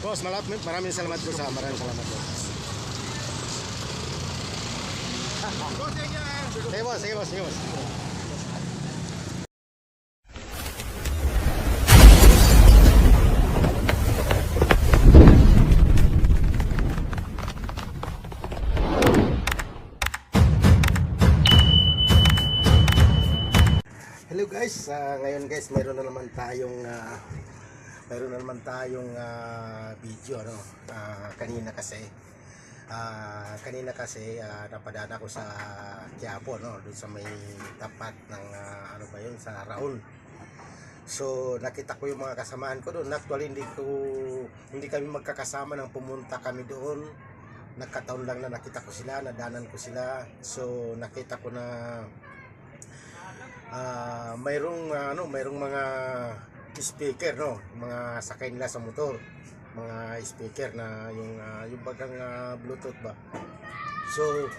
Boss, maraming salamat po sa maraming salamat po. Sige boss, sige boss, sige boss. Hello guys, ngayon guys mayroon na naman tayong video ano. Kanina kasi napadaan ako sa Quiapo no, doon sa may tapat ng ano ba yun, sa Raon. So nakita ko yung mga kasamahan ko doon. Actually hindi kami magkakasama nang pumunta kami doon. Nagkataon lang na nakita ko sila, nadanan ko sila. So nakita ko na mayroong mga speaker no, mga sakay nila sa motor, mga speaker na yung bagang bluetooth ba. So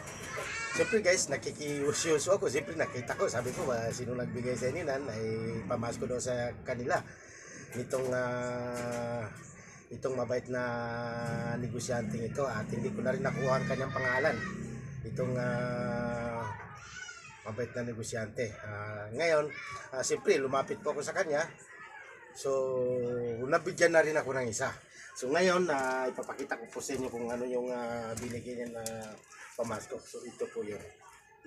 siyempre guys, nakikiusyoso ako. Siyempre nakita ko, sabi ko ba sino nagbigay sa ininan, ay pamasko daw sa kanila itong mabait na negosyante ito, at hindi ko na rin nakuha ang kanyang pangalan, itong mabait na negosyante. Ngayon, siyempre lumapit po ako sa kanya. So, nabigyan na rin ako ng isa. So, ngayon, ipapakita ko po sa inyo kung ano yung binigay niya na pamasko. So, ito po yun.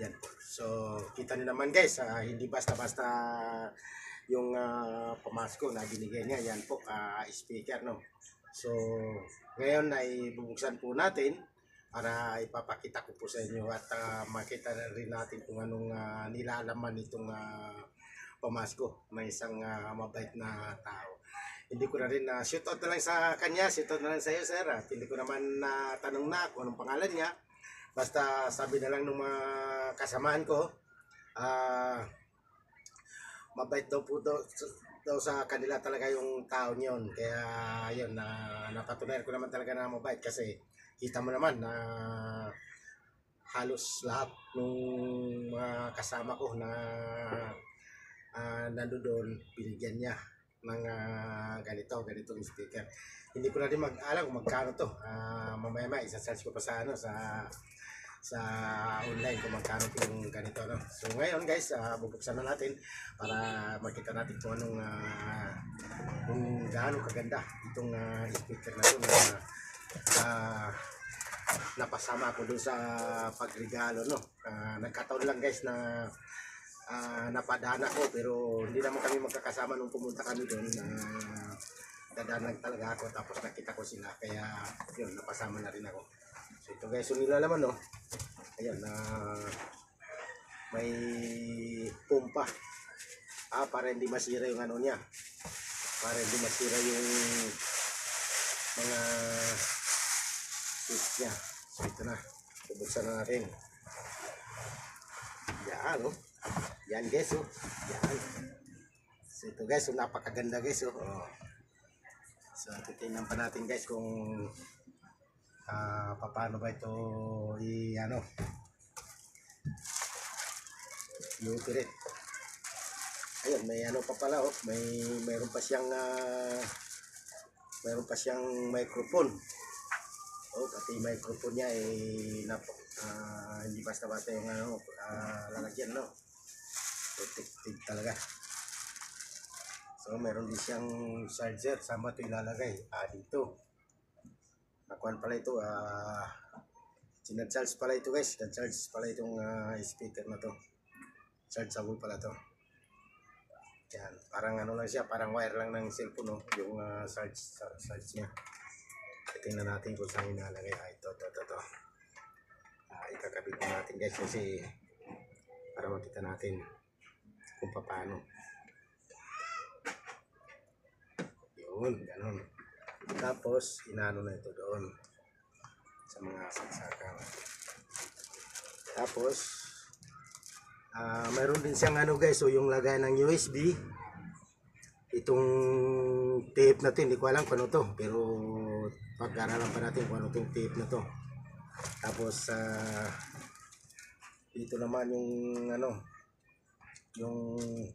Yan po. So, kita niyo naman guys, hindi basta-basta yung pamasko na binigay niya. Yan po, speaker, no? So, ngayon ay bubuksan po natin para ipapakita ko po sa inyo at makita na rin natin kung anong nilalaman itong pamasko ng isang mabait na tao. Hindi ko na rin shoutout na lang sa kanya, shoutout na lang sa iyo sir, at hindi ko naman tanong na kung anong pangalan niya. Basta sabi na lang ng mga kasamahan ko, mabait daw po daw sa kanila talaga yung tao niyon. Kaya yun, napatunayan ko naman talaga na mabait, kasi kita mo naman na halos lahat ng mga kasama ko na nandoon, binigyan niya ng ganitong speaker. Hindi ko na rin mag-alam kung magkano to. Mamaya isa-search ko pa sa online kung magkano yung ganito, no? So ngayon guys, bubuksan na natin para makita natin kung gaano kaganda itong speaker na ito na napasama ko dun sa pagregalo, no? Nagkataon lang guys na napadaan ako, pero hindi naman kami magkakasama nung pumunta kami doon. Dadaan lang talaga ako, tapos nakita ko sila, kaya yun, napasama na rin ako. So ito guys, yung nilalaman, no? Ayan, may pumpa para hindi masira yung ano niya, para hindi masira yung mga switch niya. So ito na, bubuksan na natin. Yan, no? Yan guys, oh. Yan. So ito guys, so napakaganda guys, oh. So titingnan pa natin guys kung paano ba ito i-operate. Ayun, may ano pa pala, oh. Mayroon pa siyang microphone. Oh, pati microphone niya hindi basta-basta yung lalagyan, no? Protected talaga. So meron din siyang charger, sama ito ilalagay dito. Nakuhan pala ito, sinacharge pala ito guys, sinacharge pala itong speaker na to. Chargeable pala to. Yan, parang ano lang siya, parang wire lang ng cellphone, no? Yung charge niya. Tingnan natin kung saan inalagay. Ito. Ikakabit na natin guys, kasi para makita natin kung paano. Yun, ganun. Tapos inano na ito doon sa mga saksakan. Tapos mayroon din siyang ano guys, so yung lagay ng USB. Itong tape na to, hindi ko alam kung ano to, pero pag-aralan pa natin kung ano itong tape na to. Tapos dito naman yung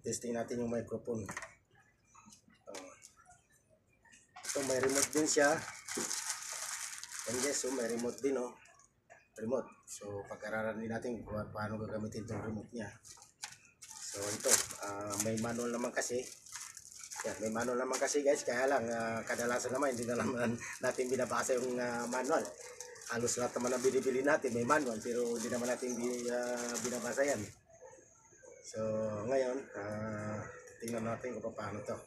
testing natin yung microphone. So may remote din siya, And yes, so may remote din, oh. Remote. So pag-aralan din natin kung paano gagamitin itong remote niya. So ito, may manual naman kasi. Yan, may manual naman kasi guys, kaya lang kadalasan naman hindi na naman natin binabasa yung manual. Halos lahat naman ang binibili natin may manual, pero hindi naman natin binabasa yan. So ngayon, tingnan natin kung paano to.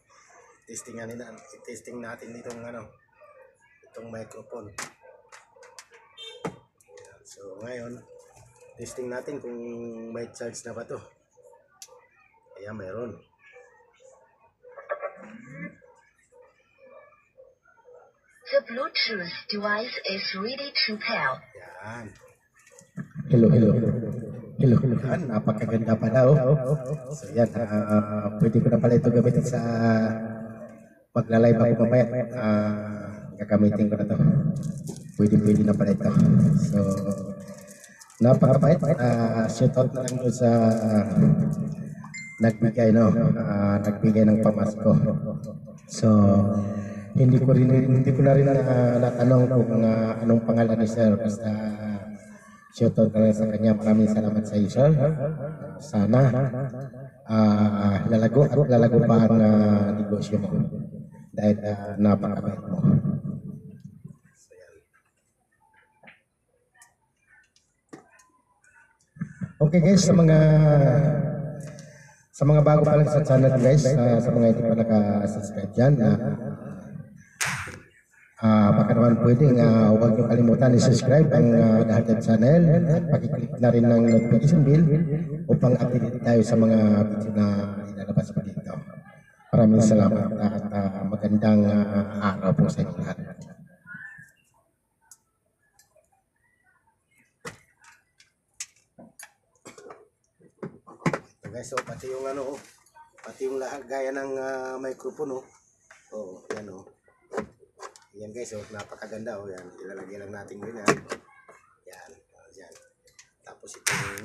Testing natin itong itong microphone. So ngayon, testing natin kung may charge na ba to. Ayan, mayroon. The Bluetooth device is ready to pair. Yan. Hello. Yan, napakaganda pa daw. So yan, pwede ko na pala ito gamitin sa pagla-live ako mamaya. Gagamitin ko na to. Pwede na pala ito. So, napakapait. Shoutout na lang doon sa nagbigay ng pamasko. So, hindi ko na rin natanong kung anong pangalan ni Sir. Basta shoutout na rin sa kanya. Maraming salamat sa iyo, Sir. Sana lalago pa ang negosyo mo. Dahil napakabait mo. Okay guys, sa mga bago pa lang sa channel guys, sa mga hindi pa naka-subscribe dyan, baka naman pwedeng huwag nyo kalimutan i-subscribe ang Dahartan channel at pakiclick na rin ng notification bell upang update tayo sa mga video na ilalabas pa dito. Maraming salamat at magandang araw po sa inyo lahat. Guys, so pati yung pati yung gaya ng microphone, oh, yan, oh. Yan guys, oh, napakaganda, oh, yan. Ilalagay lang natin din yan. Yan, yan. Tapos itong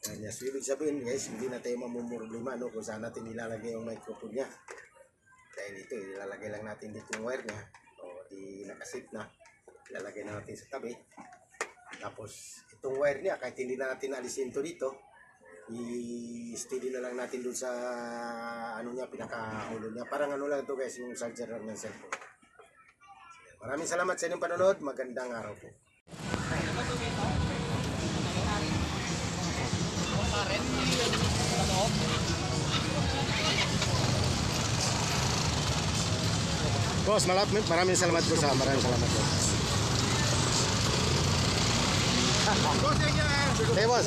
yan, so ibig sabihin guys, hindi na tayo mamumroblema kung saan natin ilalagay yung microphone niya. Dahil ito, ilalagay lang natin dito yung wire niya. O, di nakasit na. Ilalagay na natin sa tabi. Tapos itong wire niya, kahit hindi na natin alisin ito dito, i-steady na lang natin dun sa pinaka-ulo niya. Parang lang ito guys, yung charger lang ng cellphone. Maraming salamat sa inyong panonood. Magandang araw po. Boss, maraming salamat po sa maraming salamat po. Sige boss.